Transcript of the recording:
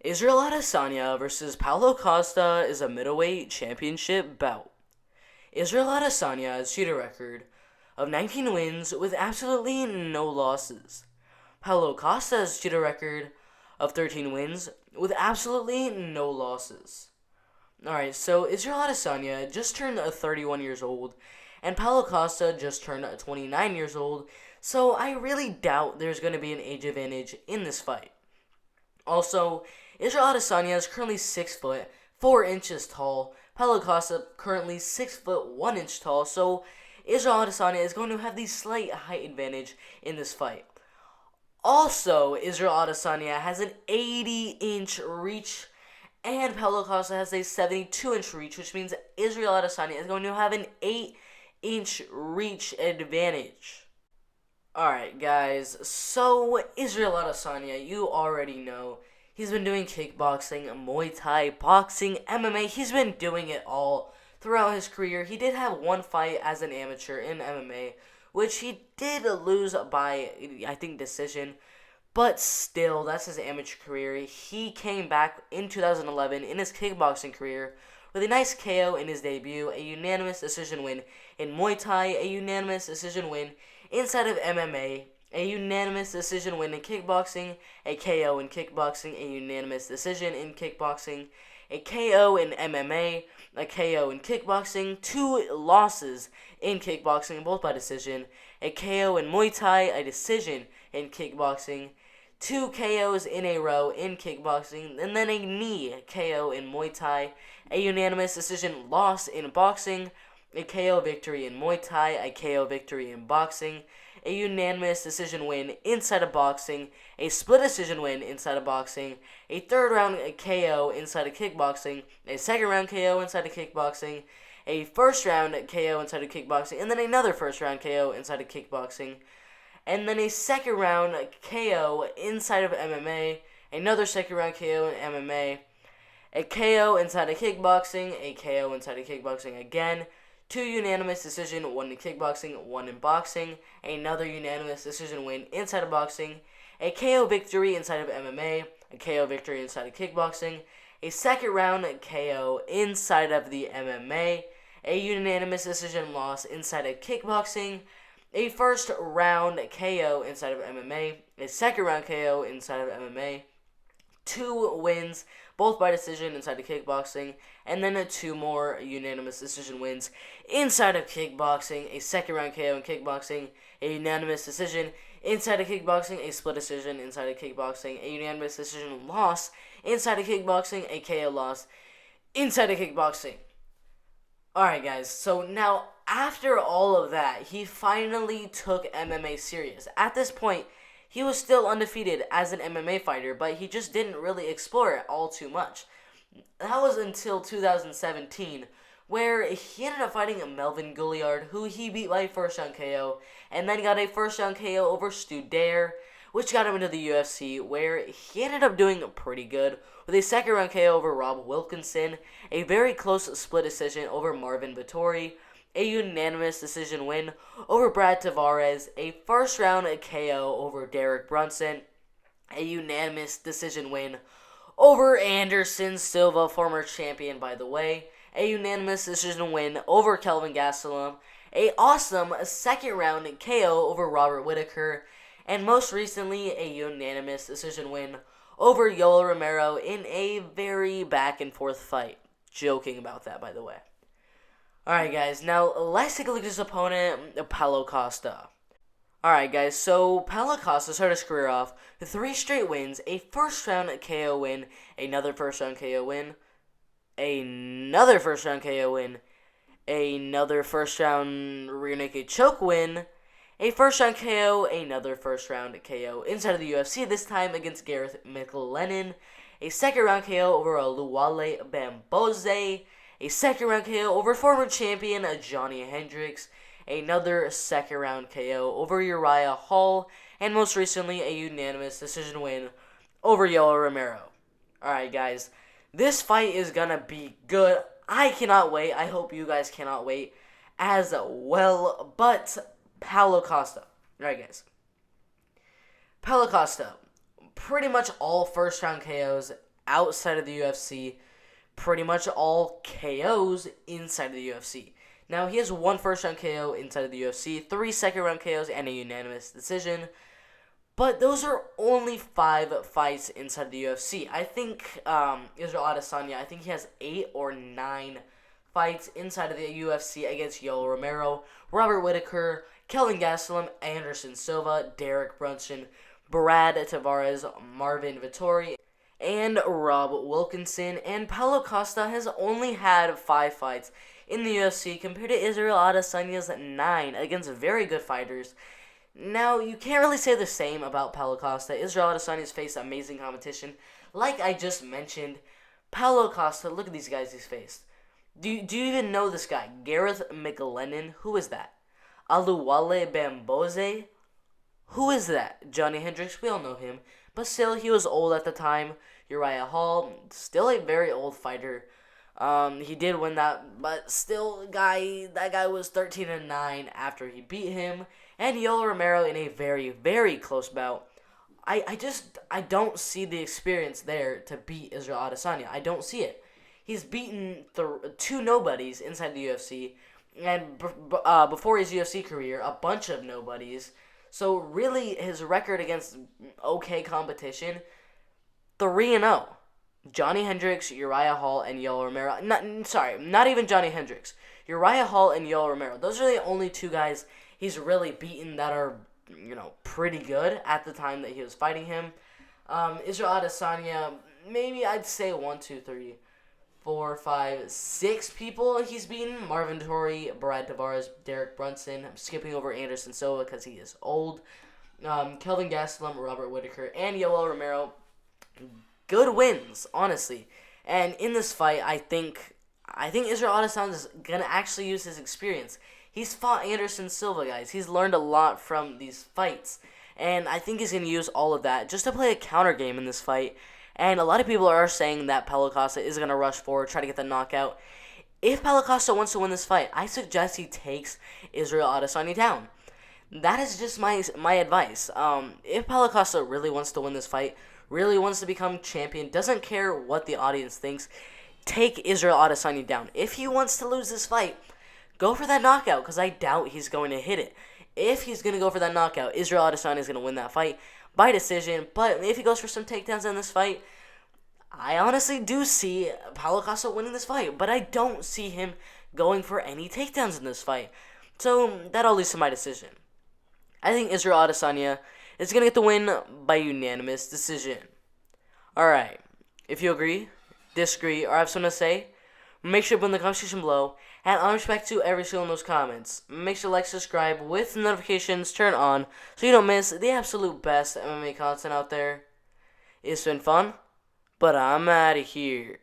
Israel Adesanya versus Paulo Costa is a middleweight championship bout. Israel Adesanya has achieved a record of 19 wins with absolutely no losses. Paulo Costa has achieved a record of 13 wins with absolutely no losses. Alright, so Israel Adesanya just turned 31 years old, and Paulo Costa just turned 29 years old, so I really doubt there's going to be an age advantage in this fight. Also, Israel Adesanya is currently 6 foot 4 inches tall. Paulo Costa currently 6 foot 1 inch tall. So Israel Adesanya is going to have the slight height advantage in this fight. Also, Israel Adesanya has an 80-inch reach, and Paulo Costa has a 72-inch reach, which means Israel Adesanya is going to have an 8-inch reach advantage. Alright, guys, so Israel Adesanya, you already know, he's been doing kickboxing, Muay Thai, boxing, MMA, he's been doing it all throughout his career. He did have one fight as an amateur in MMA, which he did lose by, I think, decision, but still, that's his amateur career. He came back in 2011 in his kickboxing career with a nice KO in his debut, a unanimous decision win in Muay Thai, a unanimous decision win inside of MMA, a unanimous decision win in kickboxing, a KO in kickboxing, a unanimous decision in kickboxing, a KO in MMA, a KO in kickboxing, 2 losses in kickboxing, both by decision, a KO in Muay Thai, a decision in kickboxing, 2 KOs in a row in kickboxing, and then a knee KO in Muay Thai, a unanimous decision loss in boxing, a KO victory in Muay Thai, a KO victory in boxing, a unanimous decision win inside of boxing, a split decision win inside of boxing, a third round KO inside of kickboxing, a second round KO inside of kickboxing, a first round KO inside of kickboxing, and then another first round KO inside of kickboxing, and then a second round KO inside of MMA, another second round KO in MMA, a KO inside of kickboxing, a KO inside of kickboxing again, 2 unanimous decision, 1 in kickboxing, 1 in boxing, another unanimous decision win inside of boxing, a KO victory inside of MMA, a KO victory inside of kickboxing, a second round KO inside of the MMA, a unanimous decision loss inside of kickboxing, a first round KO inside of MMA, a second round KO inside of MMA, 2 wins, both by decision inside of kickboxing, and then 2 more unanimous decision wins inside of kickboxing, a second round KO in kickboxing, a unanimous decision inside of kickboxing, a split decision inside of kickboxing, a unanimous decision loss inside of kickboxing, a KO loss inside of kickboxing. Alright, guys, so now after all of that, he finally took MMA serious. At this point, he was still undefeated as an MMA fighter, but he just didn't really explore it all too much. That was until 2017, where he ended up fighting Melvin Gouliard, who he beat by first round KO, and then got a first round KO over Stu Dare, which got him into the UFC, where he ended up doing pretty good, with a second round KO over Rob Wilkinson, a very close split decision over Marvin Vettori, a unanimous decision win over Brad Tavares, a first round KO over Derek Brunson, a unanimous decision win over Anderson Silva, former champion by the way, a unanimous decision win over Kelvin Gastelum, a awesome second round KO over Robert Whittaker, and most recently a unanimous decision win over Yoel Romero in a very back and forth fight. Joking about that, by the way. Alright, guys, now let's take a look at his opponent, Paulo Costa. Alright, guys, so Paulo Costa started his career off with 3 straight wins, a first round KO win, another first round KO win, another first round KO win, another first round rear naked choke win, a first round KO, another first round KO inside of the UFC, this time against Gareth McLennan, a second round KO over Luwale Bamboze, a second round KO over former champion Johnny Hendricks, another second round KO over Uriah Hall, and most recently a unanimous decision win over Yoel Romero. Alright, guys, this fight is gonna be good. I cannot wait. I hope you guys cannot wait as well. But Paulo Costa. Alright, guys. Paulo Costa, pretty much all first round KOs outside of the UFC, pretty much all KOs inside of the UFC. Now, he has one first-round KO inside of the UFC, 3 second-round KOs, and a unanimous decision. But those are only 5 fights inside of the UFC. I think Israel Adesanya, I think he has 8 or 9 fights inside of the UFC against Yoel Romero, Robert Whittaker, Kelvin Gastelum, Anderson Silva, Derek Brunson, Brad Tavares, Marvin Vettori, and Rob Wilkinson. And Paulo Costa has only had 5 fights in the UFC compared to Israel Adesanya's 9 against very good fighters. Now, you can't really say the same about Paulo Costa. Israel Adesanya's faced amazing competition. Like I just mentioned, Paulo Costa, look at these guys he's faced. Do you even know this guy? Gareth McLennan? Who is that? Aluwale Bamboze? Who is that? Johnny Hendricks? We all know him. But still, he was old at the time. Uriah Hall, still a very old fighter. He did win that, but still, that guy was 13-9 after he beat him. And Yoel Romero in a very, very close bout. I don't see the experience there to beat Israel Adesanya. I don't see it. He's beaten 2 nobodies inside the UFC, and before his UFC career, a bunch of nobodies. So really, his record against okay competition, 3-0. Johnny Hendricks, Uriah Hall, and Yoel Romero. Not even Johnny Hendricks. Uriah Hall and Yoel Romero. Those are the only 2 guys he's really beaten that are, pretty good at the time that he was fighting him. Israel Adesanya, maybe I'd say 1, 2, 3, 4, 5, 6 people he's beaten. Marvin Vettori, Brad Tavares, Derek Brunson. I'm skipping over Anderson Silva because he is old. Kelvin Gastelum, Robert Whittaker, and Yoel Romero. Good wins, honestly. And in this fight, I think Israel Adesanya is gonna actually use his experience. He's fought Anderson Silva, guys. He's learned a lot from these fights, and I think he's gonna use all of that just to play a counter game in this fight. And a lot of people are saying that Paulo Costa is gonna rush forward, try to get the knockout. If Paulo Costa wants to win this fight, I suggest he takes Israel Adesanya down. That is just my advice. If Paulo Costa really wants to win this fight, really wants to become champion, doesn't care what the audience thinks, take Israel Adesanya down. If he wants to lose this fight, go for that knockout, because I doubt he's going to hit it. If he's going to go for that knockout, Israel Adesanya is going to win that fight by decision. But if he goes for some takedowns in this fight, I honestly do see Paulo Costa winning this fight, but I don't see him going for any takedowns in this fight. So that all leads to my decision. I think Israel Adesanya is going to get the win by unanimous decision. Alright, if you agree, disagree, or have something to say, make sure to put in the comment section below. And on respect to every single one of those comments, make sure to like, subscribe with notifications turned on so you don't miss the absolute best MMA content out there. It's been fun, but I'm out of here.